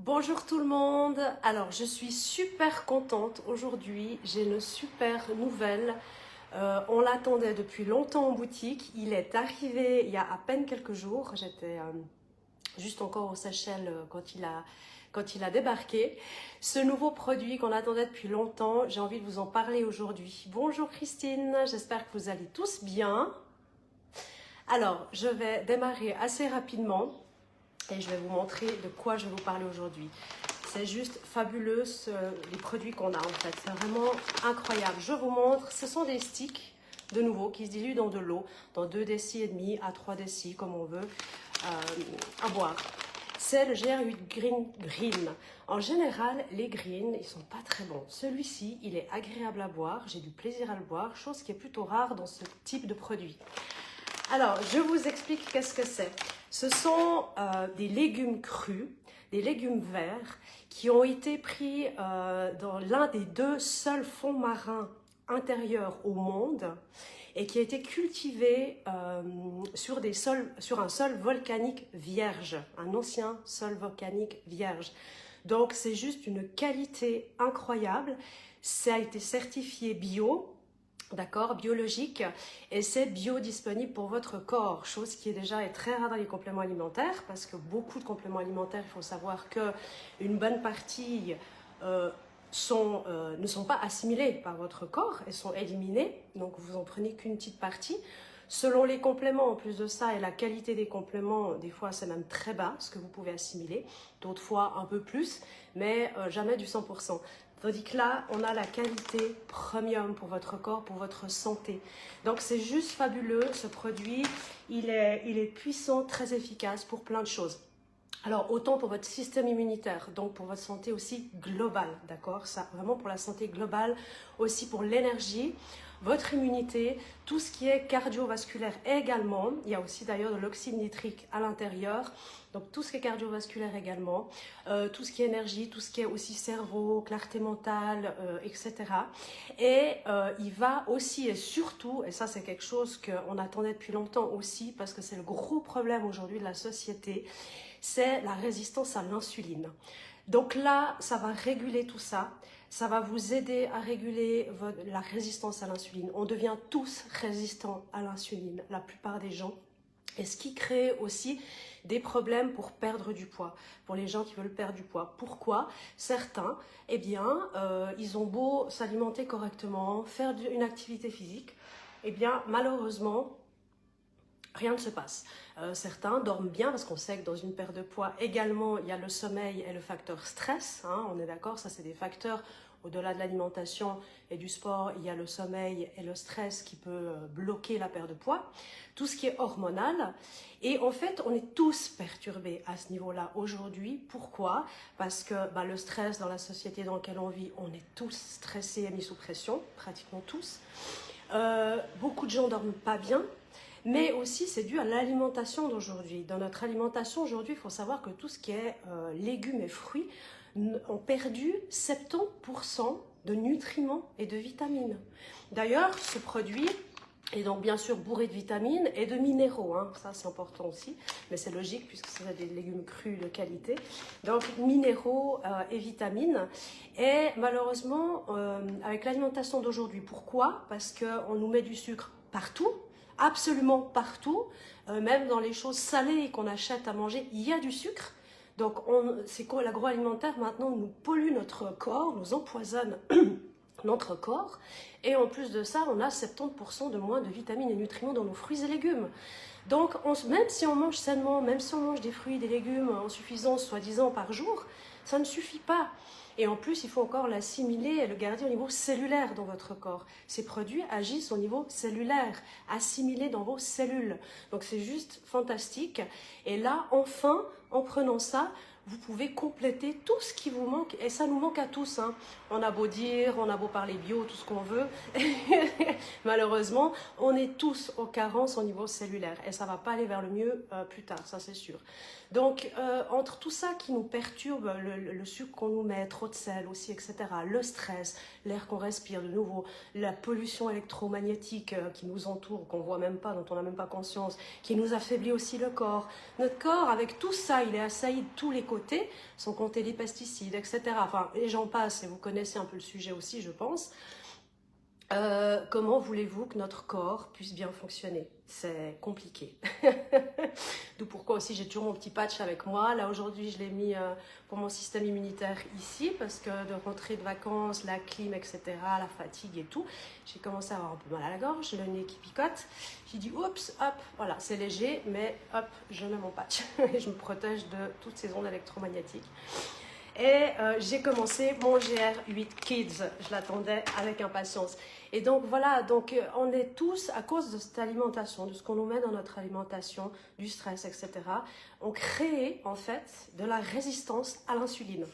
Bonjour tout le monde, alors je suis super contente aujourd'hui, j'ai une super nouvelle. On l'attendait depuis longtemps en boutique, il est arrivé il y a à peine quelques jours, j'étais juste encore aux Seychelles quand il a débarqué. Ce nouveau produit qu'on attendait depuis longtemps, j'ai envie de vous en parler aujourd'hui. Bonjour Christine, j'espère que vous allez tous bien. Alors je vais démarrer assez rapidement. Et je vais vous montrer de quoi je vais vous parler aujourd'hui. C'est juste fabuleux les produits qu'on a en fait. C'est vraiment incroyable. Je vous montre, ce sont des sticks de nouveau qui se diluent dans de l'eau, dans 2 décis et demi à 3 décis comme on veut, à boire. C'est le GR8 Green. En général, les Green, ils sont pas très bons. Celui-ci, il est agréable à boire. J'ai du plaisir à le boire, chose qui est plutôt rare dans ce type de produit. Alors, je vous explique qu'est-ce que c'est. Ce sont des légumes crus, des légumes verts qui ont été pris dans l'un des 2 seuls fonds marins intérieurs au monde et qui a été cultivé sur un sol volcanique vierge, un ancien sol volcanique vierge. Donc, c'est juste une qualité incroyable. Ça a été certifié bio. D'accord, biologique, et c'est biodisponible pour votre corps, chose qui est déjà très rare dans les compléments alimentaires, parce que beaucoup de compléments alimentaires, il faut savoir que une bonne partie ne sont pas assimilés par votre corps, elles sont éliminées, donc vous en prenez qu'une petite partie. Selon les compléments, en plus de ça, et la qualité des compléments, des fois c'est même très bas, ce que vous pouvez assimiler, d'autres fois un peu plus, mais jamais du 100%. Tandis que là, on a la qualité premium pour votre corps, pour votre santé. Donc c'est juste fabuleux, ce produit, il est puissant, très efficace pour plein de choses. Alors, autant pour votre système immunitaire, donc pour votre santé aussi globale, d'accord? Ça, vraiment pour la santé globale, aussi pour l'énergie, votre immunité, tout ce qui est cardiovasculaire également. Il y a aussi d'ailleurs de l'oxyde nitrique à l'intérieur, donc tout ce qui est cardiovasculaire également, tout ce qui est énergie, tout ce qui est aussi cerveau, clarté mentale, etc. Et il va aussi et surtout, et ça c'est quelque chose qu'on attendait depuis longtemps aussi, parce que c'est le gros problème aujourd'hui de la société, c'est la résistance à l'insuline. Donc là, ça va réguler tout ça. Ça va vous aider à réguler la résistance à l'insuline. On devient tous résistants à l'insuline, la plupart des gens. Et ce qui crée aussi des problèmes pour perdre du poids, pour les gens qui veulent perdre du poids. Pourquoi? Certains, eh bien, ils ont beau s'alimenter correctement, faire une activité physique, eh bien, malheureusement, rien ne se passe. Certains dorment bien parce qu'on sait que dans une perte de poids également il y a le sommeil et le facteur stress, hein, on est d'accord, ça c'est des facteurs au-delà de l'alimentation et du sport, il y a le sommeil et le stress qui peut bloquer la perte de poids, tout ce qui est hormonal. Et en fait, on est tous perturbés à ce niveau-là aujourd'hui. Pourquoi? Parce que le stress dans la société dans laquelle on vit, on est tous stressés et mis sous pression, pratiquement tous. Beaucoup de gens dorment pas bien. Mais aussi, c'est dû à l'alimentation d'aujourd'hui. Dans notre alimentation aujourd'hui, il faut savoir que tout ce qui est légumes et fruits ont perdu 70% de nutriments et de vitamines. D'ailleurs, ce produit est donc bien sûr bourré de vitamines et de minéraux. Hein. Ça, c'est important aussi, mais c'est logique puisque c'est des légumes crus de qualité. Donc, minéraux et vitamines. Et malheureusement, avec l'alimentation d'aujourd'hui, pourquoi? Parce qu'on nous met du sucre partout. Absolument partout, même dans les choses salées qu'on achète à manger, il y a du sucre. Donc l'agroalimentaire maintenant nous pollue notre corps, nous empoisonne notre corps. Et en plus de ça, on a 70% de moins de vitamines et nutriments dans nos fruits et légumes. Donc même si on mange sainement, même si on mange des fruits et des légumes en suffisance, soi-disant par jour, ça ne suffit pas. Et en plus, il faut encore l'assimiler et le garder au niveau cellulaire dans votre corps. Ces produits agissent au niveau cellulaire, assimilés dans vos cellules. Donc c'est juste fantastique. Et là, enfin, en prenant ça, vous pouvez compléter tout ce qui vous manque. Et ça nous manque à tous. Hein. On a beau dire, on a beau parler bio, tout ce qu'on veut. Malheureusement, on est tous aux carences au niveau cellulaire. Et ça ne va pas aller vers le mieux plus tard, ça c'est sûr. Donc, entre tout ça qui nous perturbe, le sucre qu'on nous met, trop de sel aussi, etc., le stress, l'air qu'on respire de nouveau, la pollution électromagnétique qui nous entoure, qu'on voit même pas, dont on n'a même pas conscience, qui nous affaiblit aussi le corps. Notre corps, avec tout ça, il est assailli de tous les côtés, sans compter les pesticides, etc. Enfin, et j'en passe, et vous connaissez un peu le sujet aussi, je pense. Comment voulez-vous que notre corps puisse bien fonctionner? C'est compliqué. D'où pourquoi aussi j'ai toujours mon petit patch avec moi. Là aujourd'hui je l'ai mis pour mon système immunitaire ici parce que de rentrer de vacances, la clim, etc., la fatigue et tout, j'ai commencé à avoir un peu mal à la gorge, le nez qui picote. J'ai dit oups, hop, voilà, c'est léger, mais hop, je mets mon patch et je me protège de toutes ces ondes électromagnétiques. Et j'ai commencé mon GR8 Kids, je l'attendais avec impatience. Et donc voilà, donc on est tous, à cause de cette alimentation, de ce qu'on nous met dans notre alimentation, du stress, etc., on crée en fait de la résistance à l'insuline.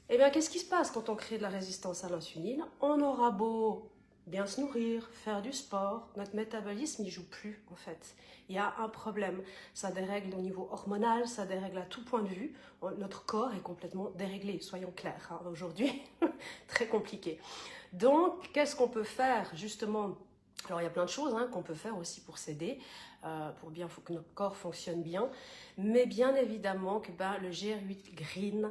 Et bien qu'est-ce qui se passe quand on crée de la résistance à l'insuline? On aura beau bien se nourrir, faire du sport, notre métabolisme n'y joue plus en fait. Il y a un problème, ça dérègle au niveau hormonal, ça dérègle à tout point de vue. Notre corps est complètement déréglé, soyons clairs, hein, aujourd'hui, très compliqué. Donc, qu'est-ce qu'on peut faire justement? Alors, il y a plein de choses qu'on peut faire aussi pour s'aider, pour bien que notre corps fonctionne bien. Mais bien évidemment que le GR8 Green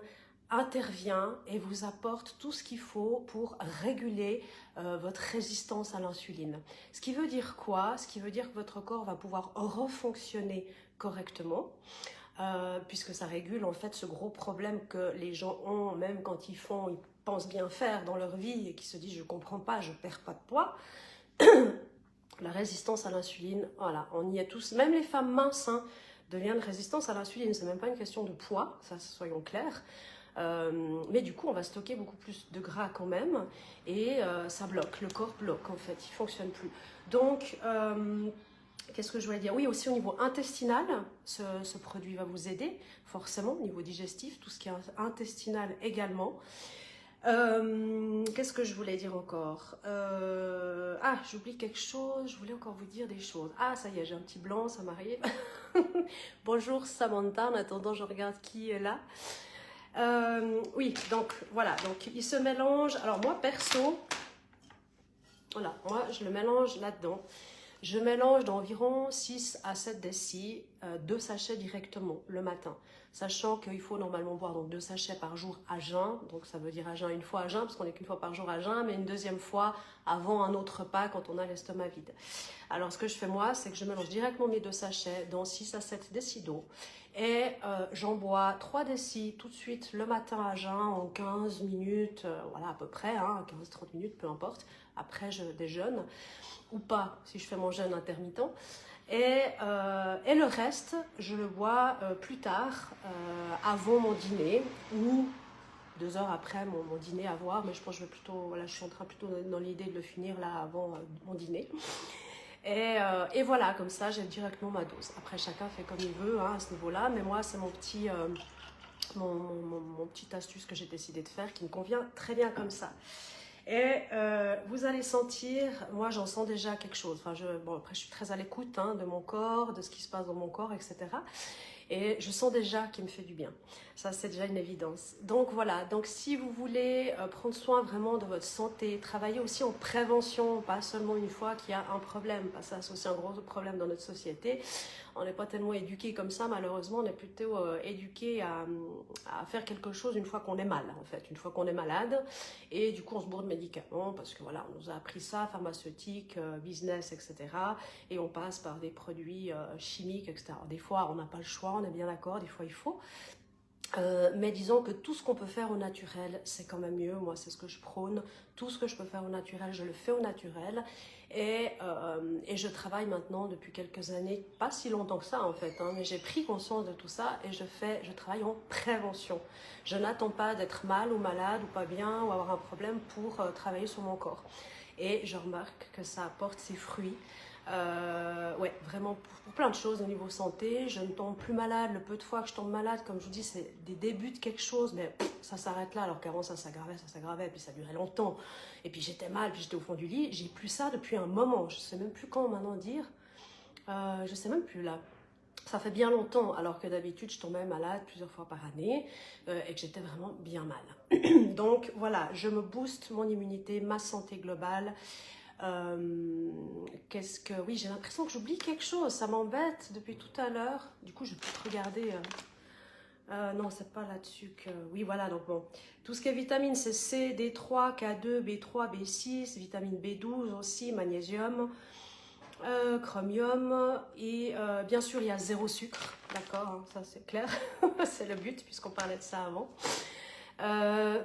intervient et vous apporte tout ce qu'il faut pour réguler votre résistance à l'insuline. Ce qui veut dire quoi? Ce qui veut dire que votre corps va pouvoir refonctionner correctement. Puisque ça régule en fait ce gros problème que les gens ont, même quand ils pensent bien faire dans leur vie et qui se disent je comprends pas, je perds pas de poids. La résistance à l'insuline, voilà, on y est tous, même les femmes minces deviennent résistance à l'insuline, c'est même pas une question de poids, ça soyons clairs. Mais du coup on va stocker beaucoup plus de gras quand même et ça bloque, le corps bloque en fait, il fonctionne plus. Donc qu'est-ce que je voulais dire? Oui, aussi au niveau intestinal, ce produit va vous aider, forcément, au niveau digestif, tout ce qui est intestinal également. Qu'est-ce que je voulais dire encore? Ah, j'oublie quelque chose, je voulais encore vous dire des choses. Ah, ça y est, j'ai un petit blanc, ça m'arrive. Bonjour Samantha, en attendant, je regarde qui est là. Oui, donc voilà, donc il se mélange. Alors moi, perso, voilà, moi je le mélange là-dedans. Je mélange d'environ 6 à 7 décis, 2 sachets directement le matin. Sachant qu'il faut normalement boire donc 2 sachets par jour à jeun. Donc ça veut dire à jeun, une fois à jeun, parce qu'on n'est qu'une fois par jour à jeun, mais une deuxième fois avant un autre repas quand on a l'estomac vide. Alors ce que je fais moi, c'est que je mélange directement mes 2 sachets dans 6 à 7 décis d'eau. Et j'en bois 3 décis tout de suite le matin à jeun en 15 minutes, voilà à peu près, 15-30 minutes, peu importe. Après je déjeune ou pas si je fais mon jeûne intermittent. Et le reste, je le bois plus tard, avant mon dîner ou 2 heures après mon dîner à voir. Mais je pense que je vais plutôt, voilà, je suis en train plutôt dans l'idée de le finir là avant mon dîner. Et voilà, comme ça, j'ai directement ma dose. Après, chacun fait comme il veut à ce niveau-là. Mais moi, c'est mon petit astuce que j'ai décidé de faire qui me convient très bien comme ça. Et vous allez sentir, moi j'en sens déjà quelque chose. Enfin, bon, après je suis très à l'écoute de mon corps, de ce qui se passe dans mon corps, etc. Et je sens déjà qu'il me fait du bien. Ça, c'est déjà une évidence. Donc voilà, donc si vous voulez prendre soin vraiment de votre santé, travailler aussi en prévention, pas seulement une fois qu'il y a un problème, parce que ça c'est aussi un gros problème dans notre société. On n'est pas tellement éduqué comme ça, malheureusement, on est plutôt éduqué à faire quelque chose une fois qu'on est mal, en fait, une fois qu'on est malade. Et du coup, on se bourre de médicaments parce que voilà, on nous a appris ça, pharmaceutique, business, etc. Et on passe par des produits chimiques, etc. Alors, des fois, on n'a pas le choix, on est bien d'accord, des fois il faut. Mais disons que tout ce qu'on peut faire au naturel, c'est quand même mieux. Moi, c'est ce que je prône. Tout ce que je peux faire au naturel, je le fais au naturel. Et je travaille maintenant depuis quelques années, pas si longtemps que ça en fait, mais j'ai pris conscience de tout ça et je travaille en prévention. Je n'attends pas d'être mal ou malade ou pas bien ou avoir un problème pour travailler sur mon corps. Et je remarque que ça apporte ses fruits. Ouais, vraiment pour plein de choses au niveau santé. Je ne tombe plus malade. Le peu de fois que je tombe malade, comme je vous dis, c'est des débuts de quelque chose, mais ça s'arrête là. Alors qu'avant, ça s'aggravait, puis ça durait longtemps. Et puis j'étais mal, puis j'étais au fond du lit. J'ai plus ça depuis un moment. Je sais même plus quand maintenant dire. Je sais même plus là. Ça fait bien longtemps, alors que d'habitude, je tombais malade plusieurs fois par année et que j'étais vraiment bien mal. Donc voilà, je me booste mon immunité, ma santé globale. Oui, j'ai l'impression que j'oublie quelque chose, ça m'embête depuis tout à l'heure. Du coup, je vais peut-être regarder. Non, c'est pas là-dessus que... Oui, voilà, donc bon. Tout ce qui est vitamine, c'est C, D3, K2, B3, B6, vitamine B12 aussi, magnésium, chromium. Et bien sûr, il y a zéro sucre, d'accord, hein, ça c'est clair. C'est le but, puisqu'on parlait de ça avant.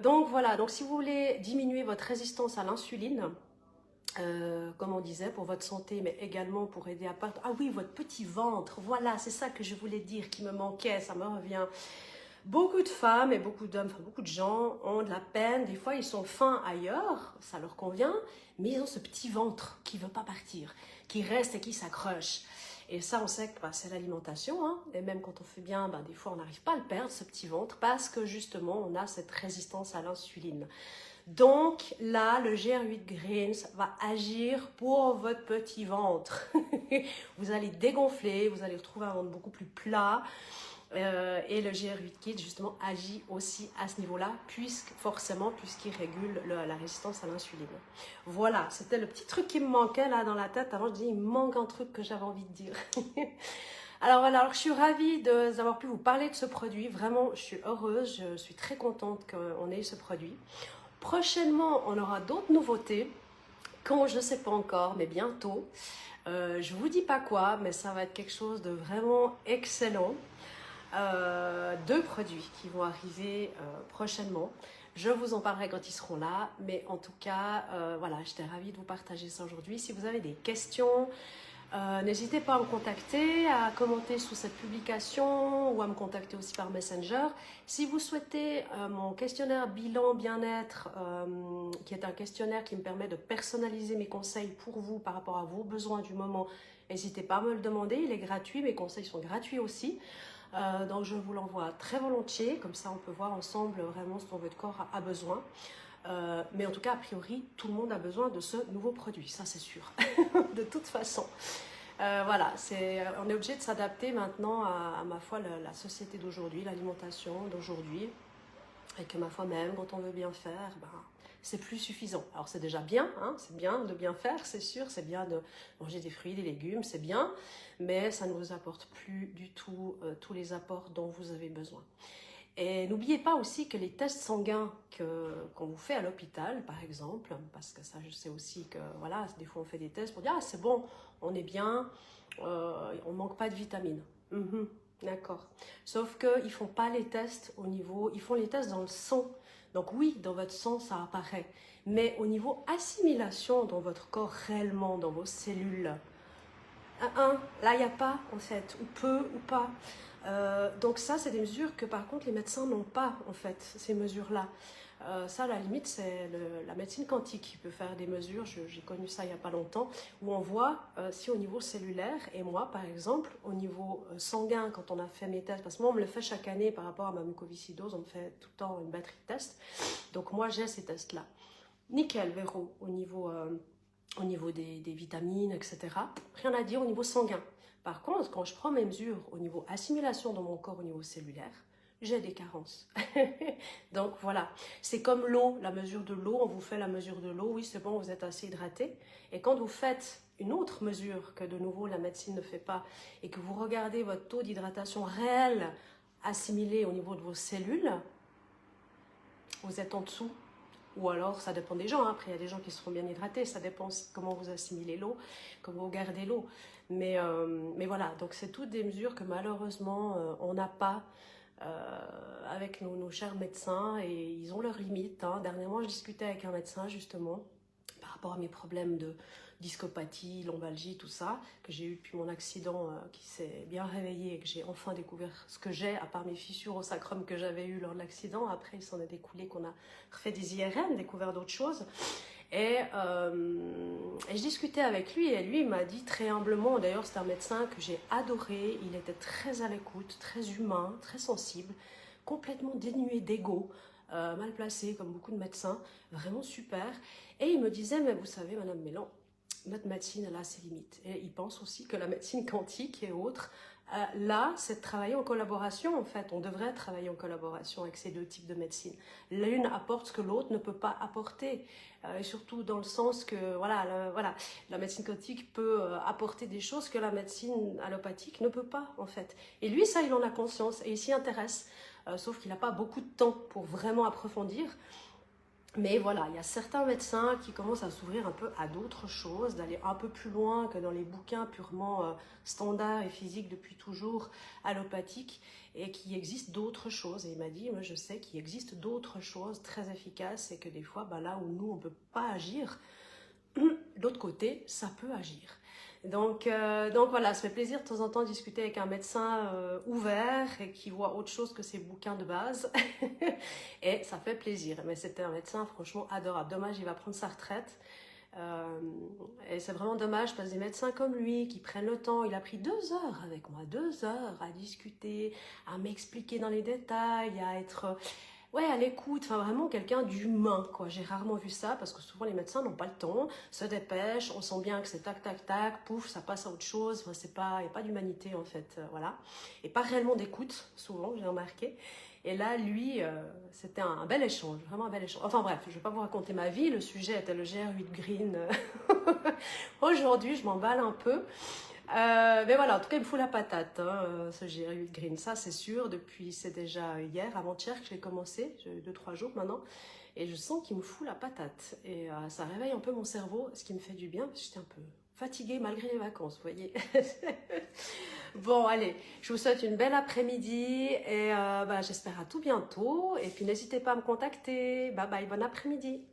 Donc voilà, donc si vous voulez diminuer votre résistance à l'insuline, comme on disait, pour votre santé, mais également pour aider à perdre... Ah oui, votre petit ventre, voilà, c'est ça que je voulais dire qui me manquait, ça me revient. Beaucoup de femmes et beaucoup d'hommes, enfin beaucoup de gens ont de la peine, des fois ils sont fins ailleurs, ça leur convient, mais ils ont ce petit ventre qui ne veut pas partir, qui reste et qui s'accroche. Et ça, on sait que bah, c'est l'alimentation, hein, et même quand on fait bien, bah, des fois on n'arrive pas à le perdre, ce petit ventre, parce que justement on a cette résistance à l'insuline. Donc là, le GR8 Greens va agir pour votre petit ventre. Vous allez dégonfler, vous allez retrouver un ventre beaucoup plus plat. Et le GR8 Kit justement agit aussi à ce niveau-là, puisqu'il régule la résistance à l'insuline. Voilà, c'était le petit truc qui me manquait là dans la tête. Avant, je disais, il me manque un truc que j'avais envie de dire. Alors voilà, alors je suis ravie d'avoir pu vous parler de ce produit. Vraiment, je suis heureuse, je suis très contente qu'on ait ce produit. Prochainement, on aura d'autres nouveautés. Quand, je ne sais pas encore, mais bientôt. Je ne vous dis pas quoi, mais ça va être quelque chose de vraiment excellent. Deux produits qui vont arriver prochainement. Je vous en parlerai quand ils seront là, mais en tout cas, voilà, j'étais ravie de vous partager ça aujourd'hui. Si vous avez des questions, n'hésitez pas à me contacter, à commenter sous cette publication ou à me contacter aussi par Messenger. Si vous souhaitez mon questionnaire bilan bien-être, qui est un questionnaire qui me permet de personnaliser mes conseils pour vous par rapport à vos besoins du moment, n'hésitez pas à me le demander, il est gratuit, mes conseils sont gratuits aussi. Donc je vous l'envoie très volontiers, comme ça on peut voir ensemble vraiment ce dont votre corps a besoin. Mais en tout cas, a priori, tout le monde a besoin de ce nouveau produit, ça c'est sûr, de toute façon. Voilà, on est obligé de s'adapter maintenant à ma foi, la société d'aujourd'hui, l'alimentation d'aujourd'hui, et que ma foi même, quand on veut bien faire, ben, c'est plus suffisant. Alors c'est déjà bien, hein, c'est bien de bien faire, c'est sûr, c'est bien de manger des fruits, des légumes, c'est bien, mais ça ne vous apporte plus du tout tous les apports dont vous avez besoin. Et n'oubliez pas aussi que les tests sanguins qu'on vous fait à l'hôpital, par exemple, parce que ça je sais aussi que voilà, des fois on fait des tests pour dire ah c'est bon, on est bien, on ne manque pas de vitamines. D'accord. Sauf qu'ils ne font pas les tests au niveau, ils font les tests dans le sang. Donc oui, dans votre sang ça apparaît, mais au niveau assimilation dans votre corps réellement, dans vos cellules, là il n'y a pas en fait, ou peu ou pas. Donc ça, c'est des mesures que par contre les médecins n'ont pas en fait, ces mesures-là. Ça, à la limite, c'est la médecine quantique qui peut faire des mesures. J'ai connu ça il n'y a pas longtemps, où on voit si au niveau cellulaire, et moi par exemple, au niveau sanguin, quand on a fait mes tests, parce que moi on me le fait chaque année par rapport à ma mucoviscidose, on me fait tout le temps une batterie de tests. Donc moi j'ai ces tests-là. Nickel, Véro, au niveau des vitamines, etc. Rien à dire au niveau sanguin. Par contre, quand je prends mes mesures au niveau assimilation dans mon corps, au niveau cellulaire, j'ai des carences. Donc voilà, c'est comme l'eau, la mesure de l'eau, on vous fait la mesure de l'eau, oui c'est bon, vous êtes assez hydraté. Et quand vous faites une autre mesure que de nouveau la médecine ne fait pas, et que vous regardez votre taux d'hydratation réel assimilé au niveau de vos cellules, vous êtes en dessous. Ou alors, ça dépend des gens, hein. Après il y a des gens qui seront bien hydratés, ça dépend comment vous assimilez l'eau, comment vous gardez l'eau. Mais voilà, donc c'est toutes des mesures que malheureusement on n'a pas avec nos chers médecins et ils ont leurs limites. Hein. Dernièrement, je discutais avec un médecin justement par rapport à mes problèmes de discopathie, lombalgie, tout ça, que j'ai eu depuis mon accident qui s'est bien réveillé et que j'ai enfin découvert ce que j'ai, à part mes fissures au sacrum que j'avais eu lors de l'accident. Après, il s'en est découlé qu'on a refait des IRM, découvert d'autres choses. Et je discutais avec lui et lui il m'a dit très humblement, d'ailleurs c'est un médecin que j'ai adoré, il était très à l'écoute, très humain, très sensible, complètement dénué d'ego, mal placé comme beaucoup de médecins, vraiment super. Et il me disait, mais vous savez Madame Mélan, notre médecine elle a ses limites. Et il pense aussi que la médecine quantique et autres Là, c'est de travailler en collaboration, en fait. On devrait travailler en collaboration avec ces deux types de médecine. L'une apporte ce que l'autre ne peut pas apporter. Et surtout dans le sens que, voilà, la médecine quantique peut apporter des choses que la médecine allopathique ne peut pas, en fait. Et lui, ça, il en a conscience et il s'y intéresse. Sauf qu'il n'a pas beaucoup de temps pour vraiment approfondir. Mais voilà, il y a certains médecins qui commencent à s'ouvrir un peu à d'autres choses, d'aller un peu plus loin que dans les bouquins purement standards et physiques depuis toujours allopathiques, et qu'il existe d'autres choses. Et il m'a dit, moi je sais qu'il existe d'autres choses très efficaces et que des fois, là où nous on ne peut pas agir, l'autre côté, ça peut agir. Donc voilà, ça fait plaisir de temps en temps de discuter avec un médecin ouvert et qui voit autre chose que ses bouquins de base. Et ça fait plaisir. Mais c'était un médecin franchement adorable. Dommage, il va prendre sa retraite. Et c'est vraiment dommage parce que des médecins comme lui qui prennent le temps, il a pris 2 heures avec moi, 2 heures à discuter, à m'expliquer dans les détails, à être... Ouais, à l'écoute, enfin vraiment quelqu'un d'humain, quoi. J'ai rarement vu ça parce que souvent les médecins n'ont pas le temps, se dépêchent, on sent bien que c'est tac, tac, tac, pouf, ça passe à autre chose. Enfin, il n'y a pas d'humanité en fait, voilà. Et pas réellement d'écoute, souvent, j'ai remarqué. Et là, lui, c'était un bel échange, vraiment un bel échange. Enfin bref, je ne vais pas vous raconter ma vie, le sujet était le GR8 Green. Aujourd'hui, je m'emballe un peu. Mais voilà, en tout cas, il me fout la patate, hein, ce GR8 Green. Ça, c'est sûr. Depuis, c'est déjà hier, avant-hier que je l'ai commencé. J'ai eu 2-3 jours maintenant. Et je sens qu'il me fout la patate. Et ça réveille un peu mon cerveau, ce qui me fait du bien, parce que j'étais un peu fatiguée malgré les vacances, vous voyez. Bon, allez, je vous souhaite une belle après-midi. Et j'espère à tout bientôt. Et puis, n'hésitez pas à me contacter. Bye bye, bon après-midi.